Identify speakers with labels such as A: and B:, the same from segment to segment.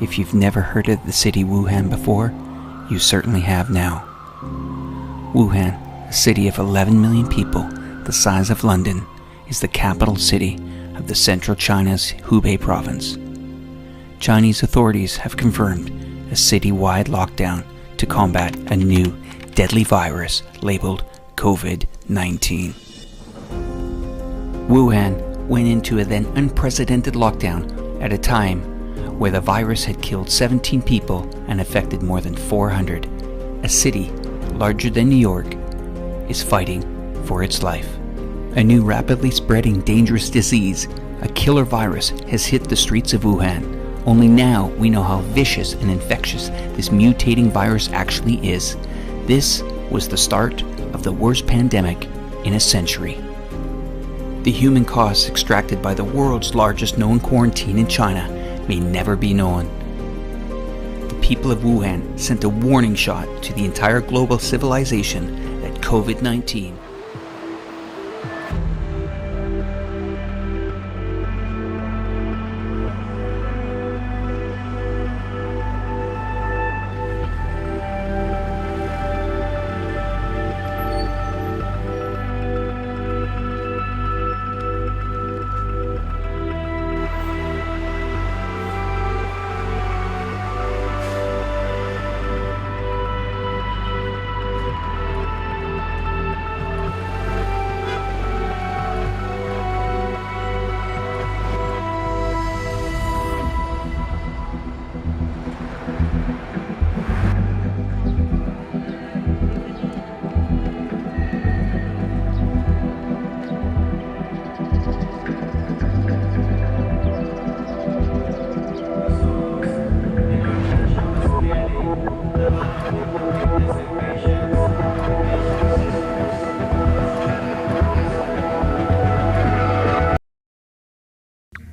A: If you've never heard of the city Wuhan before, you certainly have now. Wuhan, a city of 11 million people, the size of London, is the capital city of the central China's Hubei province. Chinese authorities have confirmed a city-wide lockdown to combat a new deadly virus labeled COVID-19. Wuhan went into a then unprecedented lockdown at a time where the virus had killed 17 people and affected more than 400. A city larger than New York is fighting for its life. A new rapidly spreading dangerous disease, a killer virus, has hit the streets of Wuhan. Only now we know how vicious and infectious this mutating virus actually is. This was the start of the worst pandemic in a century. The human costs extracted by the world's largest known quarantine in China may never be known. The people of Wuhan sent a warning shot to the entire global civilization that COVID-19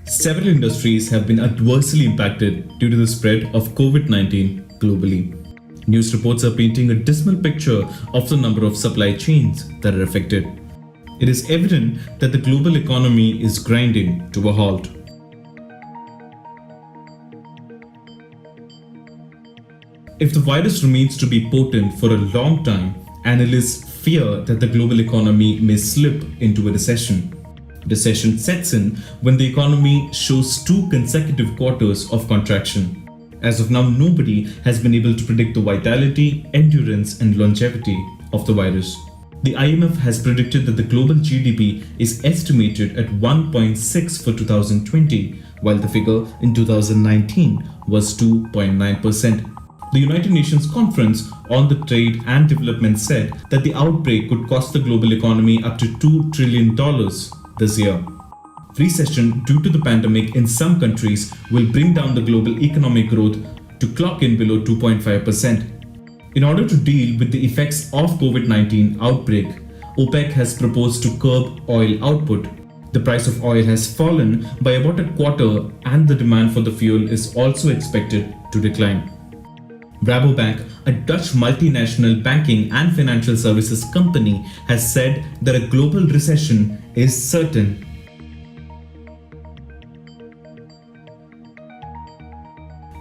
B: Several industries have been adversely impacted due to the spread of COVID-19 globally. News reports are painting a dismal picture of the number of supply chains that are affected. It is evident that the global economy is grinding to a halt. If the virus remains to be potent for a long time, analysts fear that the global economy may slip into a recession. Recession sets in when the economy shows 2 consecutive quarters of contraction. As of now, nobody has been able to predict the vitality, endurance, and longevity of the virus. The IMF has predicted that the global GDP is estimated at 1.6 for 2020, while the figure in 2019 was 2.9%. The United Nations Conference on the Trade and Development said that the outbreak could cost the global economy up to $2 trillion this year. Recession due to the pandemic in some countries will bring down the global economic growth to clock in below 2.5%. In order to deal with the effects of COVID-19 outbreak, OPEC has proposed to curb oil output. The price of oil has fallen by about a quarter and the demand for the fuel is also expected to decline. Rabobank, a Dutch multinational banking and financial services company, has said that a global recession is certain.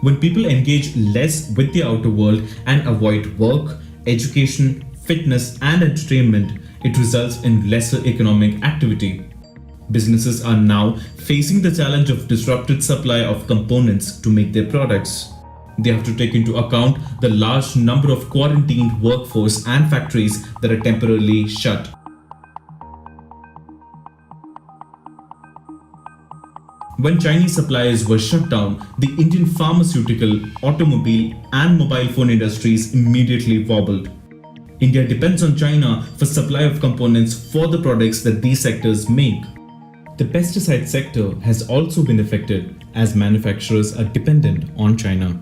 B: When people engage less with the outer world and avoid work, education, fitness, and entertainment, it results in lesser economic activity. Businesses are now facing the challenge of disrupted supply of components to make their products. They have to take into account the large number of quarantined workforce and factories that are temporarily shut. When Chinese suppliers were shut down, the Indian pharmaceutical, automobile, and mobile phone industries immediately wobbled. India depends on China for supply of components for the products that these sectors make. The pesticide sector has also been affected as manufacturers are dependent on China.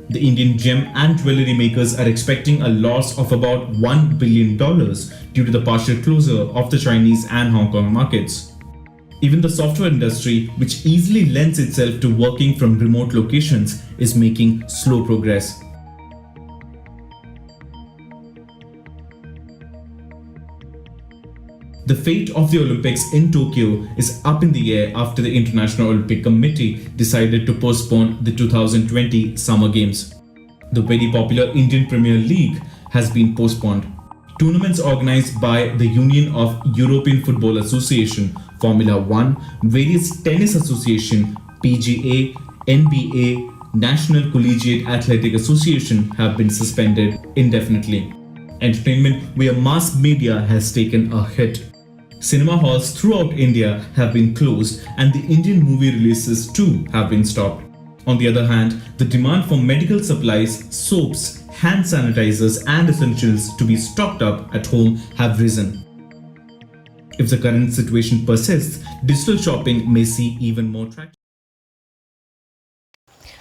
B: The Indian gem and jewelry makers are expecting a loss of about $1 billion due to the partial closure of the Chinese and Hong Kong markets. Even the software industry, which easily lends itself to working from remote locations, is making slow progress. The fate of the Olympics in Tokyo is up in the air after the International Olympic Committee decided to postpone the 2020 Summer Games. The very popular Indian Premier League has been postponed. Tournaments organized by the Union of European Football Association, Formula One, various tennis association, PGA, NBA, National Collegiate Athletic Association have been suspended indefinitely. Entertainment via mass media has taken a hit. Cinema halls throughout India have been closed and the Indian movie releases too have been stopped. On the other hand, the demand for medical supplies, soaps, hand sanitizers and essentials to be stocked up at home have risen. If the current situation persists, digital shopping may see even more traction.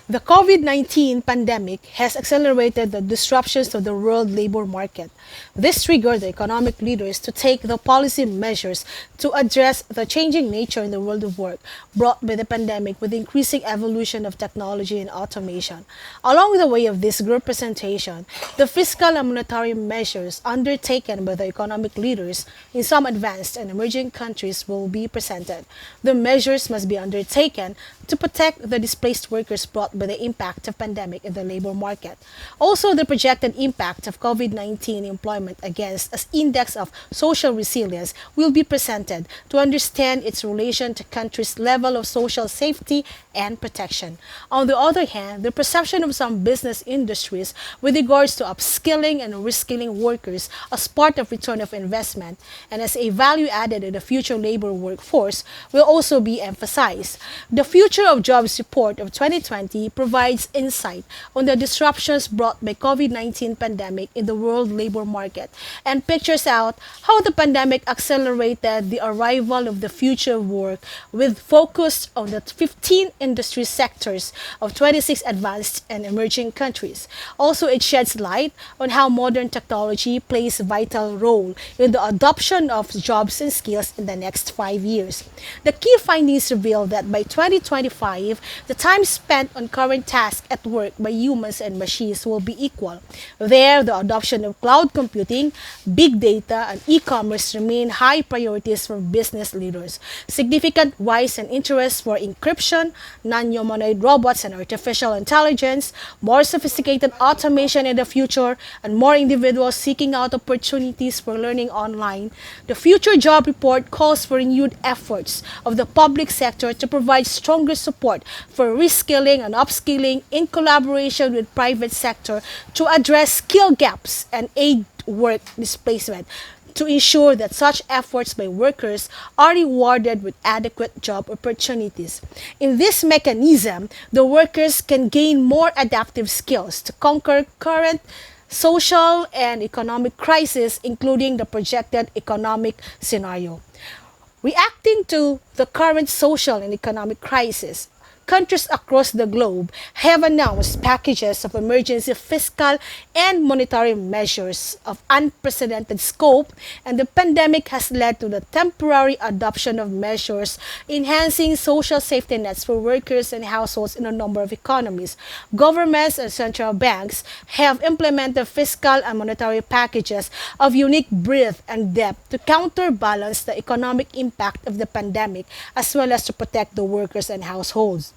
C: The COVID-19 pandemic has accelerated the disruptions to the world labor market. This triggered the economic leaders to take the policy measures to address the changing nature in the world of work brought by the pandemic with the increasing evolution of technology and automation. Along the way of this group presentation, the fiscal and monetary measures undertaken by the economic leaders in some advanced and emerging countries will be presented. The measures must be undertaken to protect the displaced workers brought by the impact of pandemic in the labor market. Also, the projected impact of COVID-19 employment against as index of social resilience will be presented to understand its relation to countries' level of social safety and protection. On the other hand, the perception of some business industries with regards to upskilling and reskilling workers as part of return of investment and as a value added in the future labor workforce will also be emphasized. The Future of Jobs report of 2020 provides insight on the disruptions brought by COVID-19 pandemic in the world labor market and pictures out how the pandemic accelerated the arrival of the future of work with focus on the 15 industry sectors of 26 advanced and emerging countries. Also, it sheds light on how modern technology plays a vital role in the adoption of jobs and skills in the next 5 years. The key findings reveal that by 2025, the time spent on current tasks at work by humans and machines will be equal. There, the adoption of cloud computing, big data, and e-commerce remain high priorities for business leaders. Significant rise in interest for encryption, non-humanoid robots and artificial intelligence, more sophisticated automation in the future, and more individuals seeking out opportunities for learning online. The Future Job Report calls for renewed efforts of the public sector to provide stronger support for reskilling and upskilling in collaboration with private sector to address skill gaps and aid work displacement, to ensure that such efforts by workers are rewarded with adequate job opportunities. In this mechanism, the workers can gain more adaptive skills to conquer current social and economic crisis, including the projected economic scenario. Reacting to the current social and economic crisis, countries across the globe have announced packages of emergency fiscal and monetary measures of unprecedented scope, and the pandemic has led to the temporary adoption of measures enhancing social safety nets for workers and households in a number of economies. Governments and central banks have implemented fiscal and monetary packages of unique breadth and depth to counterbalance the economic impact of the pandemic as well as to protect the workers and households.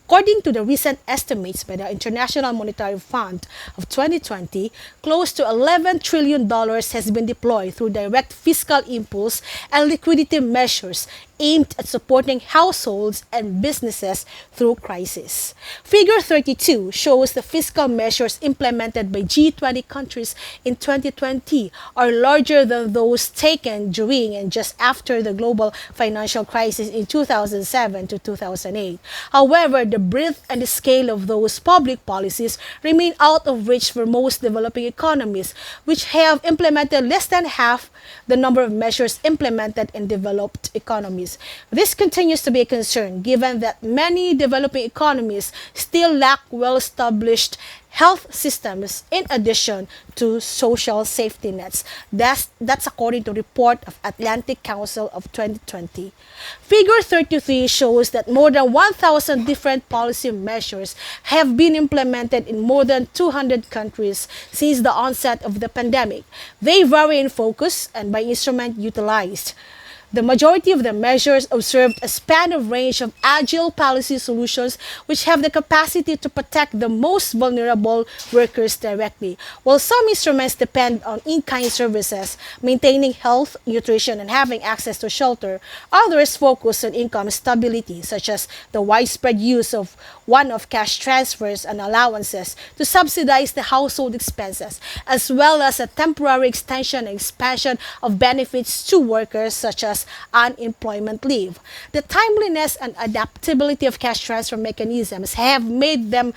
C: According to the recent estimates by the International Monetary Fund of 2020, close to $11 trillion has been deployed through direct fiscal impulse and liquidity measures aimed at supporting households and businesses through crisis. Figure 32 shows the fiscal measures implemented by G20 countries in 2020 are larger than those taken during and just after the global financial crisis in 2007 to 2008. However, the breadth and the scale of those public policies remain out of reach for most developing economies, which have implemented less than half the number of measures implemented in developed economies. This continues to be a concern given that many developing economies still lack well-established health systems in addition to social safety nets. That's according to report of Atlantic Council of 2020. Figure 33 shows that more than 1,000 different policy measures have been implemented in more than 200 countries since the onset of the pandemic. They vary in focus and by instrument utilized. The majority of the measures observed a span of range of agile policy solutions which have the capacity to protect the most vulnerable workers directly, while some instruments depend on in-kind services, maintaining health, nutrition, and having access to shelter. Others focus on income stability, such as the widespread use of one-off cash transfers and allowances to subsidize the household expenses, as well as a temporary extension and expansion of benefits to workers such as unemployment leave. The timeliness and adaptability of cash transfer mechanisms have made them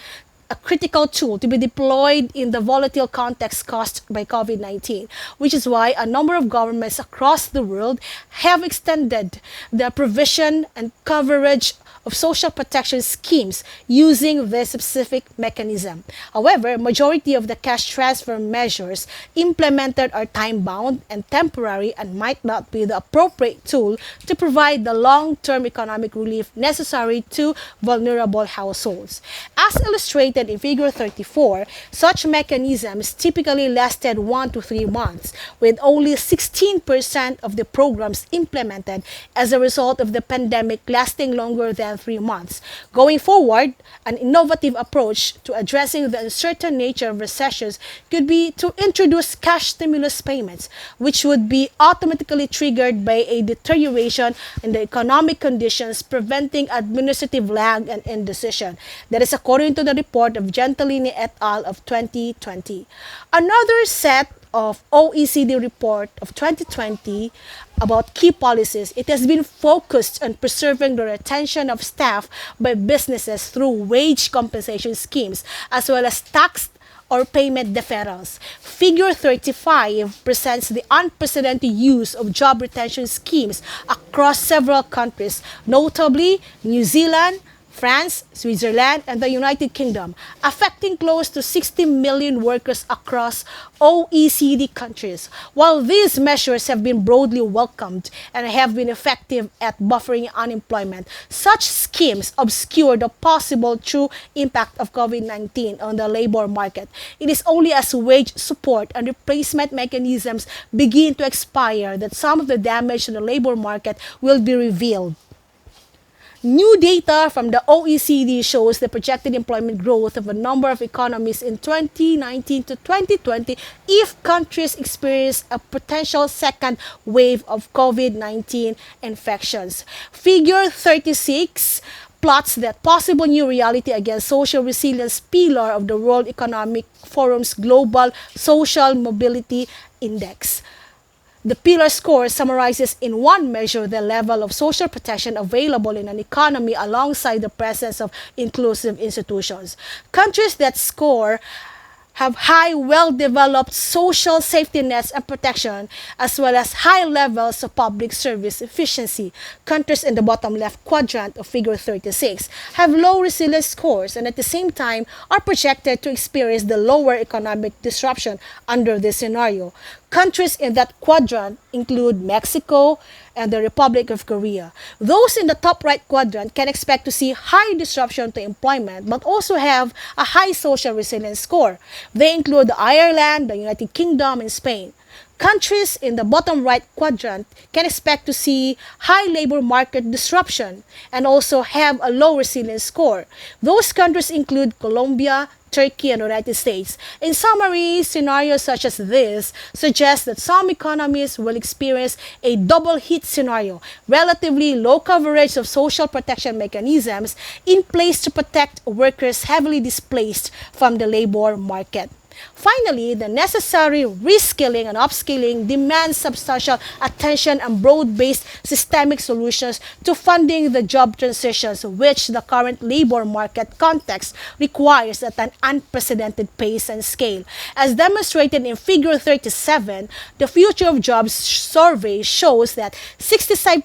C: a critical tool to be deployed in the volatile context caused by COVID-19, which is why a number of governments across the world have extended the provision and coverage of social protection schemes using this specific mechanism. However, majority of the cash transfer measures implemented are time-bound and temporary and might not be the appropriate tool to provide the long-term economic relief necessary to vulnerable households. As illustrated in Figure 34, such mechanisms typically lasted 1 to 3 months, with only 16% of the programs implemented as a result of the pandemic lasting longer than 3 months. Going forward, an innovative approach to addressing the uncertain nature of recessions could be to introduce cash stimulus payments, which would be automatically triggered by a deterioration in the economic conditions, preventing administrative lag and indecision. That is according to the report of Gentilini et al. Of 2020. Another set of OECD report of 2020 about key policies, it has been focused on preserving the retention of staff by businesses through wage compensation schemes as well as tax or payment deferrals. Figure 35 presents the unprecedented use of job retention schemes across several countries, notably New Zealand, France, Switzerland, and the United Kingdom, affecting close to 60 million workers across OECD countries. While these measures have been broadly welcomed and have been effective at buffering unemployment, such schemes obscure the possible true impact of COVID-19 on the labor market. It is only as wage support and replacement mechanisms begin to expire that some of the damage to the labor market will be revealed. New data from the OECD shows the projected employment growth of a number of economies in 2019 to 2020 if countries experience a potential second wave of COVID-19 infections. Figure 36 plots that possible new reality against social resilience pillar of the World Economic Forum's Global Social Mobility Index. The pillar score summarizes in one measure the level of social protection available in an economy alongside the presence of inclusive institutions. Countries that score have high, well-developed social safety nets and protection, as well as high levels of public service efficiency. Countries in the bottom left quadrant of Figure 36 have low resilience scores and at the same time are projected to experience the lower economic disruption under this scenario. Countries in that quadrant include Mexico and the Republic of Korea. Those in the top right quadrant can expect to see high disruption to employment but also have a high social resilience score. They include Ireland, the United Kingdom, and Spain. Countries in the bottom right quadrant can expect to see high labor market disruption and also have a low resilience score. Those countries include Colombia, Turkey, and the United States. In summary, scenarios such as this suggest that some economies will experience a double hit scenario, relatively low coverage of social protection mechanisms in place to protect workers heavily displaced from the labor market. Finally, the necessary reskilling and upskilling demands substantial attention and broad-based systemic solutions to funding the job transitions which the current labor market context requires at an unprecedented pace and scale. As demonstrated in Figure 37, the Future of Jobs survey shows that 65%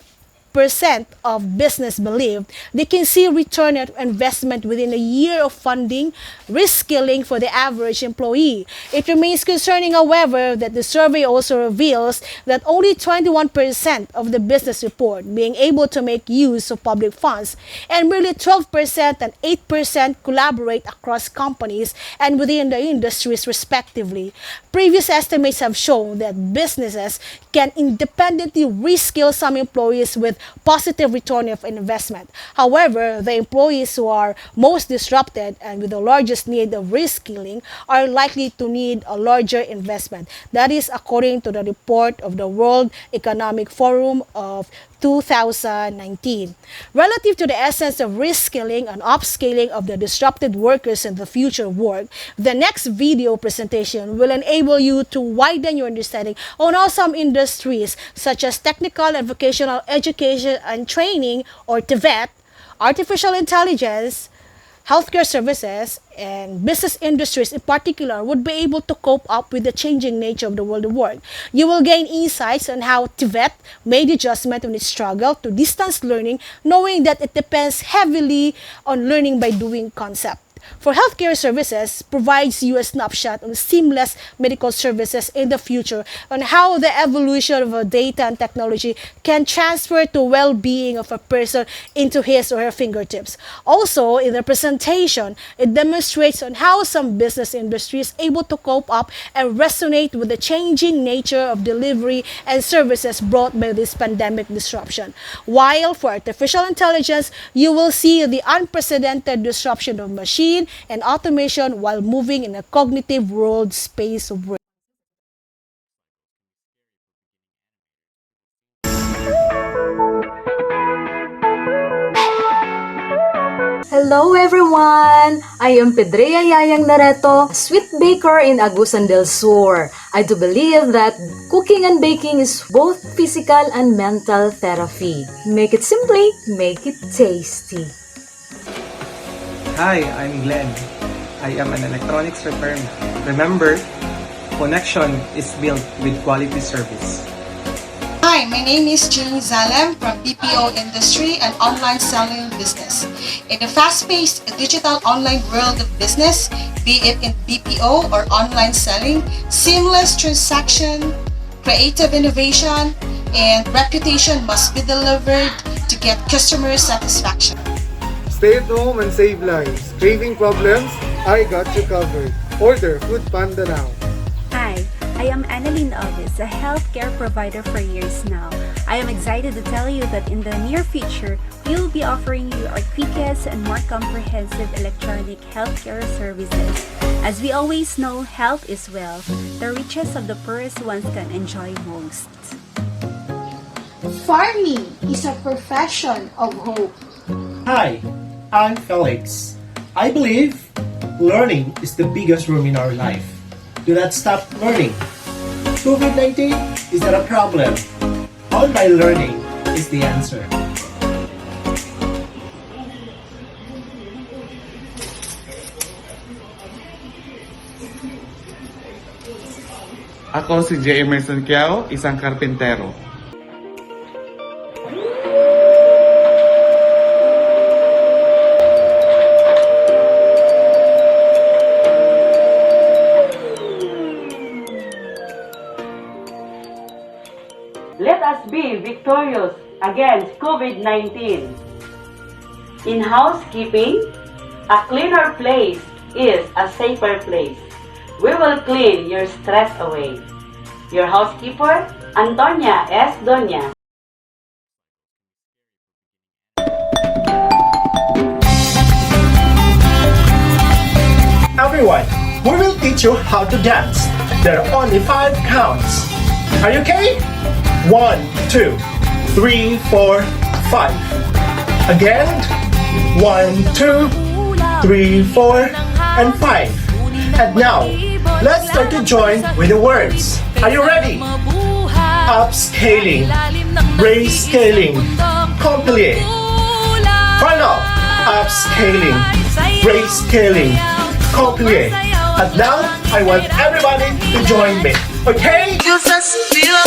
C: 12% of business believed they can see return on investment within a year of funding reskilling for the average employee. It remains concerning, however, that the survey also reveals that only 21% of the business report being able to make use of public funds, and merely 12% and 8% collaborate across companies and within the industries respectively. Previous estimates have shown that businesses can independently reskill some employees with positive return of investment. However, the employees who are most disrupted and with the largest need of reskilling are likely to need a larger investment. That is according to the report of the World Economic Forum of 2019. Relative to the essence of reskilling and upscaling of the disrupted workers in the future work, the next video presentation will enable you to widen your understanding on how some industries such as technical and vocational education and training, or TVET, artificial intelligence, healthcare services, and business industries in particular would be able to cope up with the changing nature of the world of work. You will gain insights on how TVET made adjustment on its struggle to distance learning, knowing that it depends heavily on learning by doing concept. For healthcare services, provides you a snapshot on seamless medical services in the future on how the evolution of data and technology can transfer to well-being of a person into his or her fingertips. Also, in the presentation, it demonstrates on how some business industries able to cope up and resonate with the changing nature of delivery and services brought by this pandemic disruption. While for artificial intelligence, you will see the unprecedented disruption of machine and automation while moving in a cognitive world space of work.
D: Hello everyone! I am Pedrea Yayang Nareto, sweet baker in Agusan del Sur. I do believe that cooking and baking is both physical and mental therapy. Make it simply, make it tasty.
E: Hi, I'm Glenn. I am an electronics repairman. Remember, connection is built with quality service.
F: Hi, my name is Jean Zalem from BPO industry and online selling business. In a fast-paced digital online world of business, be it in BPO or online selling, seamless transaction, creative innovation, and reputation must be delivered to get customer satisfaction.
G: Stay at home and save lives. Craving problems? I got you covered. Order Food Panda now.
H: Hi, I am Annalyn Alves, a healthcare provider for years now. I am excited to tell you that in the near future, we will be offering you our quickest and more comprehensive electronic healthcare services. As we always know, health is wealth. The richest of the poorest ones can enjoy most.
I: Farming is a profession of hope.
J: Hi, I'm Felix. I believe learning is the biggest room in our life. Do not stop learning. COVID-19 is not a problem. Online learning is the answer.
K: Ako si J. Emerson Kiao, isang karpintero.
L: Let us be victorious against COVID-19. In housekeeping, a cleaner place is a safer place. We will clean your stress away. Your housekeeper, Antonia S. Doña.
J: Everyone, we will teach you how to dance. There are only 5 counts. Are you okay? 1, 2, 3, 4, 5. Again. 1, 2, 3, 4, and 5. And now, let's start to join with the words. Are you ready? Upscaling, rescaling, complet. Final. Upscaling, rescaling, complet. And now, I want everybody to join me. Okay?
M: You just feel